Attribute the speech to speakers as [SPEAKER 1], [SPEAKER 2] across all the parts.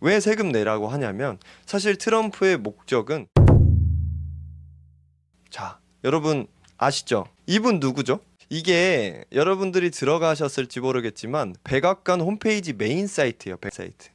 [SPEAKER 1] 왜 세금 내라고 하냐면 사실 트럼프의 목적은 자, 여러분 아시죠? 이분 누구죠? 이게 여러분들이 들어가셨을지 모르겠지만 백악관 홈페이지 메인 사이트예요. 사이트.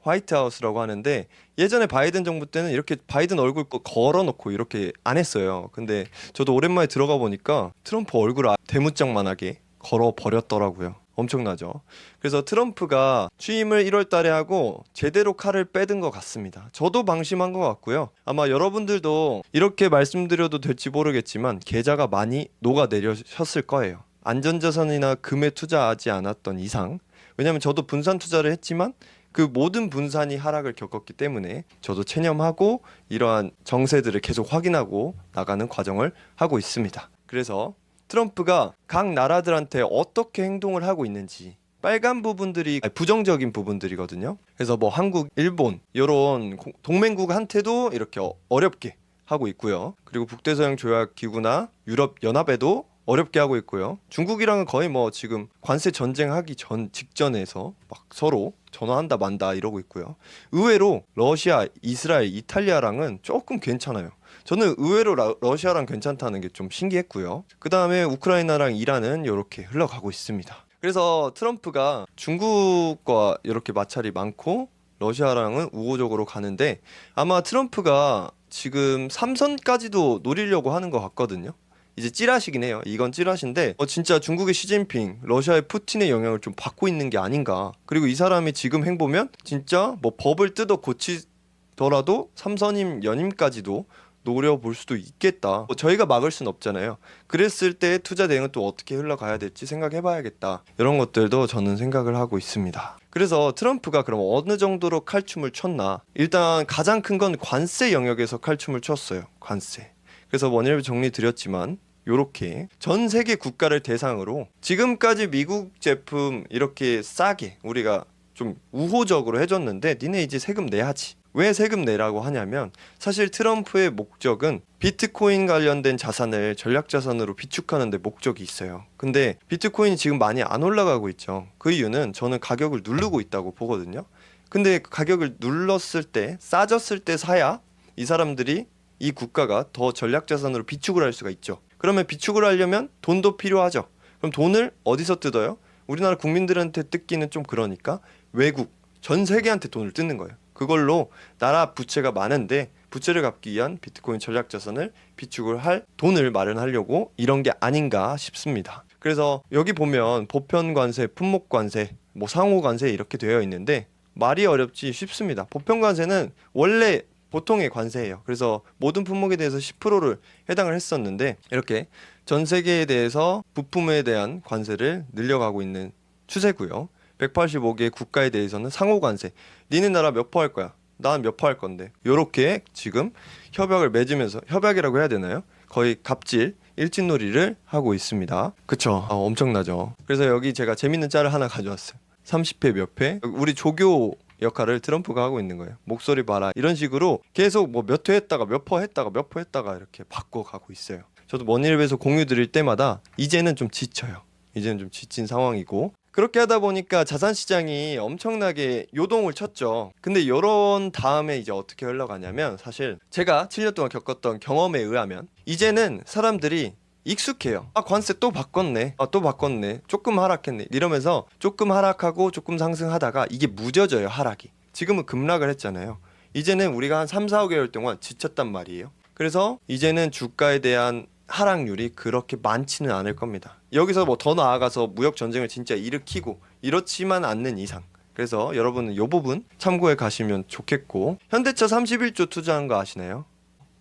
[SPEAKER 1] 화이트하우스라고 하는데 예전에 바이든 정부 때는 이렇게 바이든 얼굴 걸어놓고 이렇게 안 했어요. 근데 저도 오랜만에 들어가 보니까 트럼프 얼굴을 대문짝만하게 걸어 버렸더라고요. 엄청나죠. 그래서 트럼프가 취임을 1월 달에 하고 제대로 칼을 빼든 것 같습니다. 저도 방심한 것 같고요. 아마 여러분들도 이렇게 말씀드려도 될지 모르겠지만 계좌가 많이 녹아내리셨을 거예요. 안전자산이나 금에 투자하지 않았던 이상. 왜냐면 저도 분산 투자를 했지만 그 모든 분산이 하락을 겪었기 때문에 저도 체념하고 이러한 정세들을 계속 확인하고 나가는 과정을 하고 있습니다. 그래서 트럼프가 각 나라들한테 어떻게 행동을 하고 있는지 빨간 부분들이 부정적인 부분들이거든요. 그래서 뭐 한국, 일본 이런 동맹국한테도 이렇게 어렵게 하고 있고요. 그리고 북대서양 조약 기구나 유럽 연합에도 어렵게 하고 있고요. 중국이랑은 거의 뭐 지금 관세 전쟁하기 직전에서 막 서로 전화한다 만다 이러고 있고요. 의외로 러시아, 이스라엘, 이탈리아랑은 조금 괜찮아요. 저는 의외로 러시아랑 괜찮다는 게 좀 신기했고요. 그 다음에 우크라이나랑 이란은 이렇게 흘러가고 있습니다. 그래서 트럼프가 중국과 이렇게 마찰이 많고 러시아랑은 우호적으로 가는데 아마 트럼프가 지금 3선까지도 노리려고 하는 것 같거든요. 이제 찌라시긴 해요. 이건 찌라시인데 진짜 중국의 시진핑, 러시아의 푸틴의 영향을 좀 받고 있는 게 아닌가. 그리고 이 사람이 지금 행보면 진짜 뭐 법을 뜯어 고치더라도 3선임 연임까지도 노려볼 수도 있겠다. 저희가 막을 순 없잖아요. 그랬을 때 투자 대응은 또 어떻게 흘러가야 될지 생각해봐야겠다. 이런 것들도 저는 생각을 하고 있습니다. 그래서 트럼프가 그럼 어느 정도로 칼춤을 췄나. 일단 가장 큰 건 관세 영역에서 칼춤을 췄어요. 관세. 그래서 원인을 정리드렸지만 요렇게 전 세계 국가를 대상으로 지금까지 미국 제품 이렇게 싸게 우리가 좀 우호적으로 해줬는데 니네 이제 세금 내야지. 왜 세금 내라고 하냐면 사실 트럼프의 목적은 비트코인 관련된 자산을 전략자산으로 비축하는 데 목적이 있어요. 근데 비트코인이 지금 많이 안 올라가고 있죠. 그 이유는 저는 가격을 누르고 있다고 보거든요. 근데 가격을 눌렀을 때 싸졌을 때 사야 이 사람들이 이 국가가 더 전략자산으로 비축을 할 수가 있죠. 그러면 비축을 하려면 돈도 필요하죠. 그럼 돈을 어디서 뜯어요? 우리나라 국민들한테 뜯기는 좀 그러니까 외국, 전 세계한테 돈을 뜯는 거예요. 그걸로 나라 부채가 많은데 부채를 갚기 위한 비트코인 전략자산을 비축을 할 돈을 마련하려고 이런 게 아닌가 싶습니다. 그래서 여기 보면 보편관세, 품목관세, 뭐 상호관세 이렇게 되어 있는데 말이 어렵지 쉽습니다. 보편관세는 원래 보통의 관세예요. 그래서 모든 품목에 대해서 10%를 해당을 했었는데 이렇게 전 세계에 대해서 부품에 대한 관세를 늘려가고 있는 추세고요. 185개 국가에 대해서는 상호관세. 니네 나라 몇 퍼 할 거야? 난 몇 퍼 할 건데. 요렇게 지금 협약을 맺으면서 협약이라고 해야 되나요? 거의 갑질, 일진놀이를 하고 있습니다. 그쵸? 엄청나죠. 그래서 여기 제가 재밌는 짤을 하나 가져왔어요. 30회 몇 회? 우리 조교 역할을 트럼프가 하고 있는 거예요. 목소리 봐라. 이런 식으로 계속 뭐 몇 회 했다가 몇 퍼 했다가 몇 퍼 했다가 이렇게 바꿔가고 있어요. 저도 머니랩에서 공유 드릴 때마다 이제는 좀 지쳐요. 이제는 좀 지친 상황이고 그렇게 하다 보니까 자산시장이 엄청나게 요동을 쳤죠. 근데 요런 다음에 이제 어떻게 흘러가냐면 사실 제가 7년 동안 겪었던 경험에 의하면 이제는 사람들이 익숙해요. 관세 또 바꿨네. 또 바꿨네. 조금 하락했네. 이러면서 조금 하락하고 조금 상승하다가 이게 무뎌져요. 하락이. 지금은 급락을 했잖아요. 이제는 우리가 한 3, 4, 5개월 동안 지쳤단 말이에요. 그래서 이제는 주가에 대한 하락률이 그렇게 많지는 않을 겁니다. 여기서 뭐 더 나아가서 무역 전쟁을 진짜 일으키고 이렇지만 않는 이상. 그래서 여러분은 이 부분 참고해 가시면 좋겠고 현대차 31조 투자한 거 아시나요?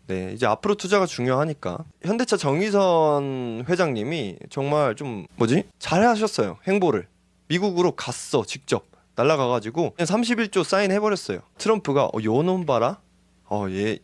[SPEAKER 1] 네, 이제 앞으로 투자가 중요하니까 현대차 정의선 회장님이 정말 좀 잘하셨어요. 행보를 미국으로 갔어. 직접 날아가가지고 그냥 31조 사인해버렸어요. 트럼프가 요 놈 봐라.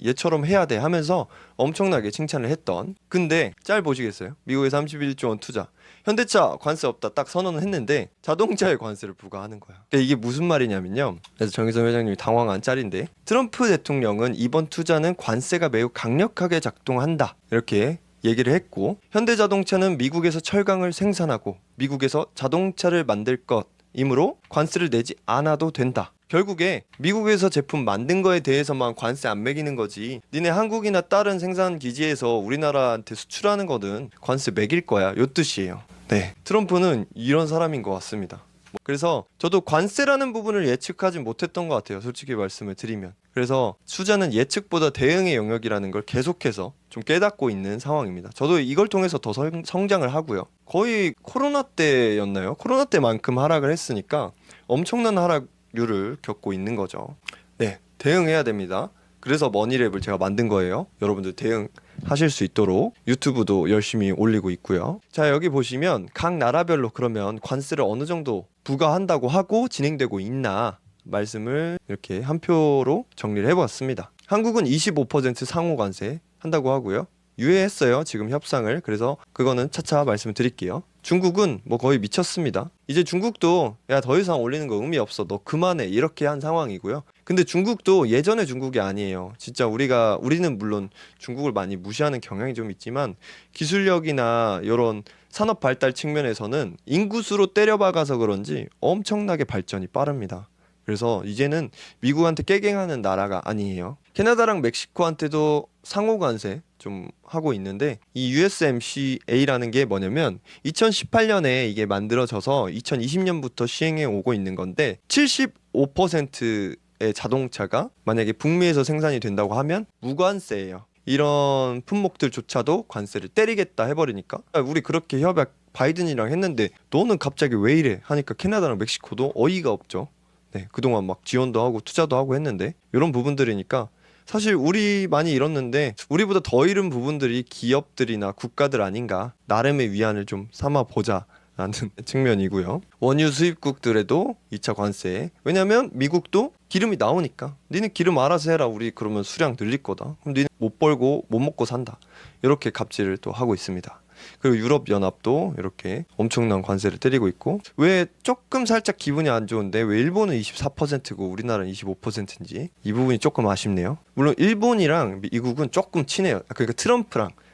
[SPEAKER 1] 얘처럼 해야 돼 하면서 엄청나게 칭찬을 했던. 근데 짤 보시겠어요? 미국의 31조 원 투자. 현대차 관세 없다 딱 선언을 했는데 자동차에 관세를 부과하는 거야. 근데 이게 무슨 말이냐면요. 그래서 정의선 회장님이 당황한 짤인데 트럼프 대통령은 이번 투자는 관세가 매우 강력하게 작동한다. 이렇게 얘기를 했고 현대자동차는 미국에서 철강을 생산하고 미국에서 자동차를 만들 것 이므로 관세를 내지 않아도 된다. 결국에 미국에서 제품 만든 거에 대해서만 관세 안 매기는 거지, 니네 한국이나 다른 생산 기지에서 우리나라한테 수출하는 거는 관세 매길 거야, 요 뜻이에요. 네, 트럼프는 이런 사람인 것 같습니다. 그래서 저도 관세라는 부분을 예측하진 못했던 것 같아요, 솔직히 말씀을 드리면. 그래서 투자는 예측보다 대응의 영역이라는 걸 계속해서 좀 깨닫고 있는 상황입니다. 저도 이걸 통해서 더 성장을 하고요. 거의 코로나 때였나요? 코로나 때만큼 하락을 했으니까 엄청난 하락률을 겪고 있는 거죠. 네, 대응해야 됩니다. 그래서 머니랩을 제가 만든 거예요. 여러분들 대응하실 수 있도록 유튜브도 열심히 올리고 있고요. 자, 여기 보시면 각 나라별로 그러면 관세를 어느 정도 부과한다고 하고 진행되고 있나 말씀을 이렇게 한 표로 정리를 해보았습니다. 한국은 25% 상호 관세 한다고 하고요. 유예했어요, 지금 협상을. 그래서 그거는 차차 말씀을 드릴게요. 중국은 뭐 거의 미쳤습니다. 이제 중국도 야, 더 이상 올리는 거 의미 없어, 너 그만해, 이렇게 한 상황이고요. 근데 중국도 예전의 중국이 아니에요. 진짜 우리는 물론 중국을 많이 무시하는 경향이 좀 있지만 기술력이나 이런 산업 발달 측면에서는 인구수로 때려박아서 그런지 엄청나게 발전이 빠릅니다. 그래서 이제는 미국한테 깨갱하는 나라가 아니에요. 캐나다랑 멕시코한테도 상호 관세 좀 하고 있는데, 이 USMCA라는 게 뭐냐면 2018년에 이게 만들어져서 2020년부터 시행해 오고 있는 건데, 75%의 자동차가 만약에 북미에서 생산이 된다고 하면 무관세예요. 이런 품목들조차도 관세를 때리겠다 해버리니까, 우리 그렇게 협약 바이든이랑 했는데 너는 갑자기 왜 이래 하니까 캐나다랑 멕시코도 어이가 없죠. 네, 그동안 막 지원도 하고 투자도 하고 했는데 이런 부분들이니까 사실 우리 많이 잃었는데 우리보다 더 잃은 부분들이 기업들이나 국가들 아닌가, 나름의 위안을 좀 삼아 보자 라는 측면이고요. 원유 수입국들에도 2차 관세, 왜냐면 미국도 기름이 나오니까 니네 기름 알아서 해라, 우리 그러면 수량 늘릴 거다, 그럼 니네 못 벌고 못 먹고 산다, 이렇게 갑질을 또 하고 있습니다. 그리고 유럽연합도 이렇게 엄청난 관세를 때리고 있고, 왜 조금 살짝 기분이 안 좋은데 왜 일본은 24%고 우리나라는 25%인지 이 부분이 조금 아쉽네요. 물론 일본이랑 미국은 조금 친해요. 그러니까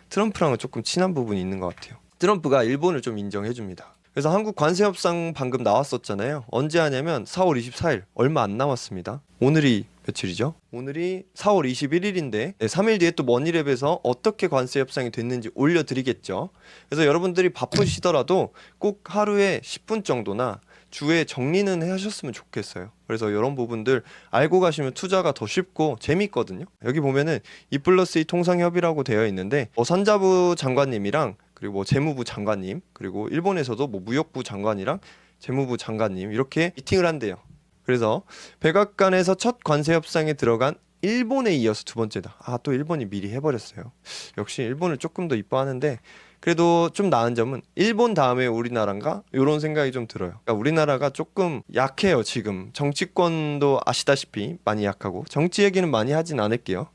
[SPEAKER 1] 트럼프랑은 조금 친한 부분이 있는 것 같아요. 트럼프가 일본을 좀 인정해줍니다. 그래서 한국 관세 협상 방금 나왔었잖아요. 언제 하냐면 4월 24일, 얼마 안 남았습니다. 오늘이 며칠이죠? 오늘이 4월 21일인데 3일 뒤에 또 머니랩에서 어떻게 관세 협상이 됐는지 올려드리겠죠. 그래서 여러분들이 바쁘시더라도 꼭 하루에 10분 정도나 주에 정리는 하셨으면 좋겠어요. 그래서 이런 부분들 알고 가시면 투자가 더 쉽고 재밌거든요. 여기 보면은 2+2 통상협의라고 되어 있는데 산자부 장관님이랑 그리고 뭐 재무부 장관님, 그리고 일본에서도 뭐 무역부 장관이랑 재무부 장관님 이렇게 미팅을 한대요. 그래서 백악관에서 첫 관세 협상에 들어간 일본에 이어서 두 번째다. 또 일본이 미리 해버렸어요. 역시 일본을 조금 더 이뻐하는데 그래도 좀 나은 점은 일본 다음에 우리나라인가? 이런 생각이 좀 들어요. 그러니까 우리나라가 조금 약해요. 지금 정치권도 아시다시피 많이 약하고, 정치 얘기는 많이 하진 않을게요.